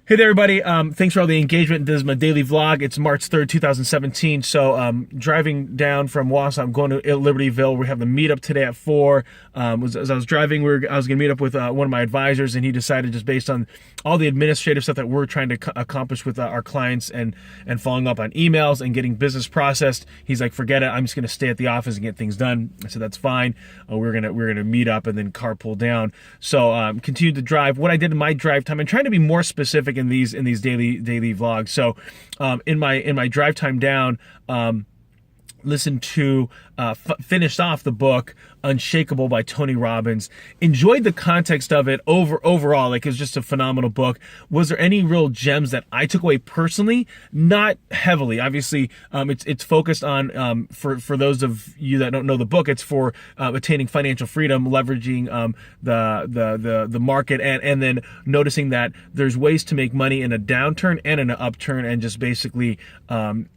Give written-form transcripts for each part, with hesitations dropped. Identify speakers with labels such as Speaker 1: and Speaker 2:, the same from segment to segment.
Speaker 1: Hey there, everybody. Thanks for all the engagement. This is my daily vlog. It's March 3rd, 2017. So, driving down from Wausau, I'm going to Libertyville. We have the meetup today at 4. As I was driving, I was going to meet up with one of my advisors, and he decided, just based on all the administrative stuff that we're trying to accomplish with our clients and following up on emails and getting business processed, he's like, forget it. I'm just going to stay at the office and get things done. I said, that's fine. We're gonna meet up and then carpool down. So, continued to drive. What I did in my drive time, I'm trying to be more specific in these daily vlogs. So in my drive time down, listened to finished off the book Unshakeable by Tony Robbins. Enjoyed the context of it overall. Like, it was just a phenomenal book. Was there any real gems that I took away personally? Not heavily. Obviously, it's focused on for those of you that don't know the book, it's for attaining financial freedom, leveraging the market, and then noticing that there's ways to make money in a downturn and in an upturn, and just basically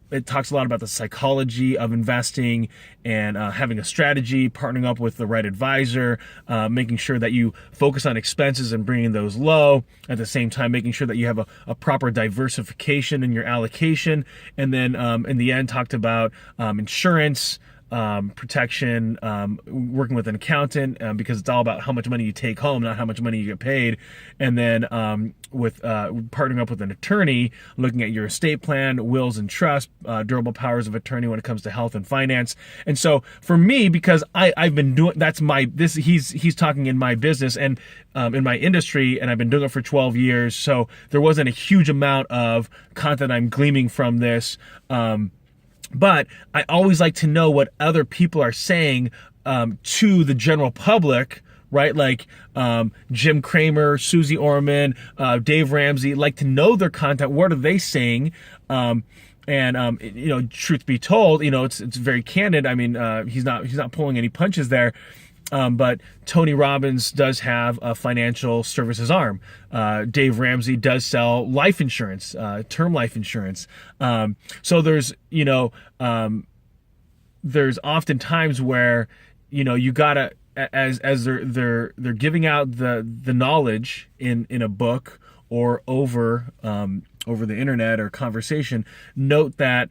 Speaker 1: it talks a lot about the psychology of investing and having a strategy, partnering up with the right advisor, making sure that you focus on expenses and bringing those low. At the same time, making sure that you have a proper diversification in your allocation. And then in the end, talked about insurance, protection, working with an accountant, because it's all about how much money you take home, not how much money you get paid. And then with partnering up with an attorney, looking at your estate plan, wills and trust, durable powers of attorney when it comes to health and finance. And so for me, because I've been doing, he's talking in my business and in my industry, and I've been doing it for 12 years. So there wasn't a huge amount of content I'm gleaming from this. But I always like to know what other people are saying to the general public, right? Like Jim Cramer, Susie Orman, Dave Ramsey. Like to know their content. What are they saying? Truth be told, it's very candid. I mean, he's not pulling any punches there. But Tony Robbins does have a financial services arm. Dave Ramsey does sell life insurance, term life insurance. So there's often times where, you gotta, as they're giving out the knowledge in a book or over the internet or conversation, note that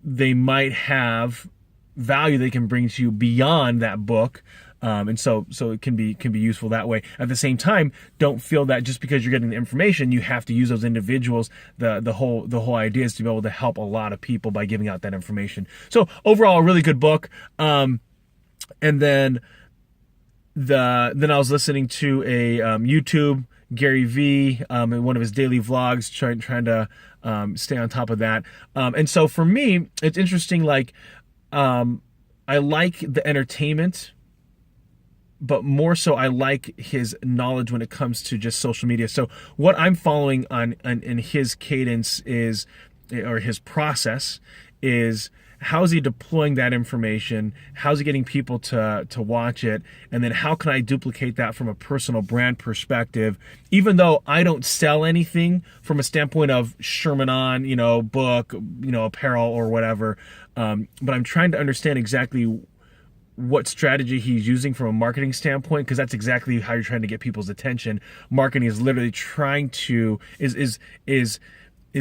Speaker 1: they might have value they can bring to you beyond that book. And so it can be useful that way. At the same time, don't feel that just because you're getting the information, you have to use those individuals. The whole idea is to be able to help a lot of people by giving out that information. So overall, a really good book. And then I was listening to a YouTube, Gary V, in one of his daily vlogs, trying to stay on top of that. And so for me, it's interesting. Like, I like the entertainment, but more so I like his knowledge when it comes to just social media. So what I'm following in his cadence is, or his process is, how is he deploying that information? How's he getting people to watch it? And then how can I duplicate that from a personal brand perspective? Even though I don't sell anything from a standpoint of Sherman On, book, apparel or whatever. But I'm trying to understand exactly what strategy he's using from a marketing standpoint, because that's exactly how you're trying to get people's attention. Marketing is literally trying to is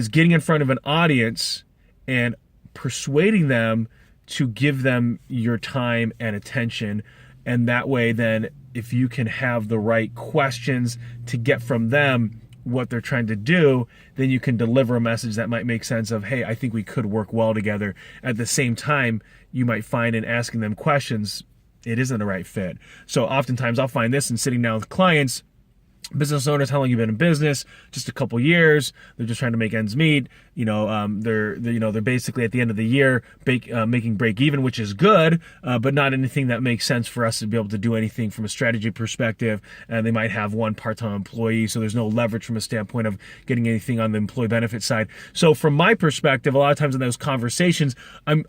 Speaker 1: getting in front of an audience and persuading them to give them your time and attention. And that way, then, if you can have the right questions to get from them what they're trying to do, then you can deliver a message that might make sense of, hey, I think we could work well together. At the same time, you might find in asking them questions, it isn't the right fit. So oftentimes I'll find this in sitting down with clients, business owners. How long you been in business? Just a couple years. They're just trying to make ends meet. They're basically at the end of the year making break even, which is good, but not anything that makes sense for us to be able to do anything from a strategy perspective. And they might have one part-time employee, so there's no leverage from a standpoint of getting anything on the employee benefit side. So from my perspective, a lot of times in those conversations, I'm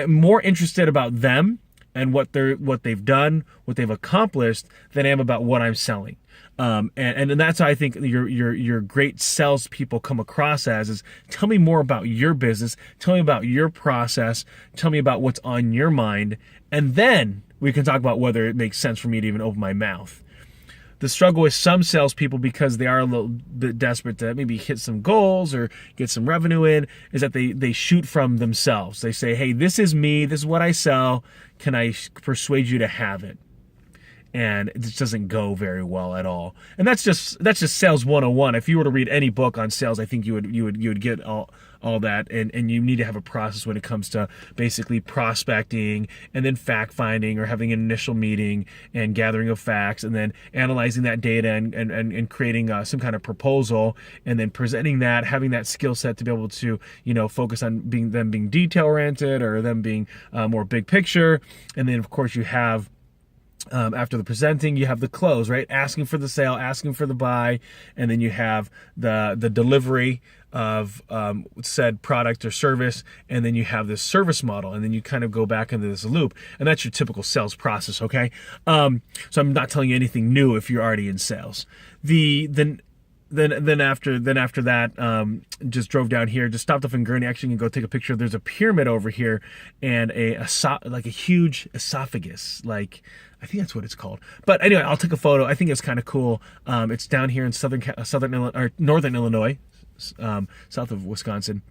Speaker 1: more interested about them and what they've done, what they've accomplished, than I am about what I'm selling. And that's how I think your great salespeople come across as, is tell me more about your business, tell me about your process, tell me about what's on your mind, and then we can talk about whether it makes sense for me to even open my mouth. the struggle with some salespeople, because they are a little bit desperate to maybe hit some goals or get some revenue in, is that they shoot from themselves. They say, hey, this is me, this is what I sell, can I persuade you to have it? And it just doesn't go very well at all. And that's just sales 101. If you were to read any book on sales, I think you would get all that. And you need to have a process when it comes to basically prospecting and then fact finding, or having an initial meeting and gathering of facts, and then analyzing that data and creating some kind of proposal, and then presenting that, having that skill set to be able to, focus on being detail oriented, or them being more big picture. And then of course you have, after the presenting, you have the close, right? Asking for the sale, asking for the buy, and then you have the delivery of said product or service, and then you have this service model, and then you kind of go back into this loop, and that's your typical sales process, okay? So I'm not telling you anything new if you're already in sales. Then after that, just drove down here, just stopped off in Gurney. Actually, you can go take a picture. There's a pyramid over here, and like a huge esophagus, like I think that's what it's called. But anyway, I'll take a photo. I think it's kind of cool. It's down here in northern Illinois, south of Wisconsin.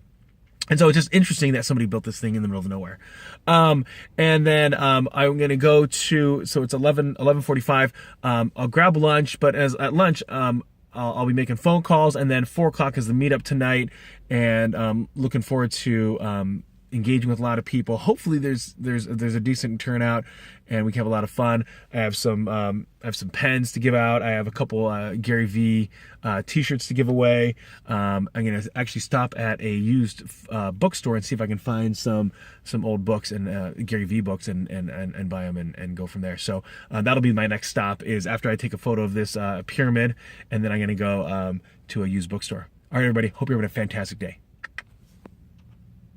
Speaker 1: And so it's just interesting that somebody built this thing in the middle of nowhere. And then I'm going to go to, so it's 11:45. I'll grab lunch, but at lunch, I'll be making phone calls, and then 4 o'clock is the meetup tonight, and looking forward to engaging with a lot of people. Hopefully there's a decent turnout, and we can have a lot of fun. I have some pens to give out. I have a couple Gary V t-shirts to give away. I'm gonna actually stop at a used bookstore and see if I can find some old books and Gary V books and buy them and go from there. So that'll be my next stop, is after I take a photo of this pyramid, and then I'm gonna go to a used bookstore. All right, everybody. Hope you're having a fantastic day.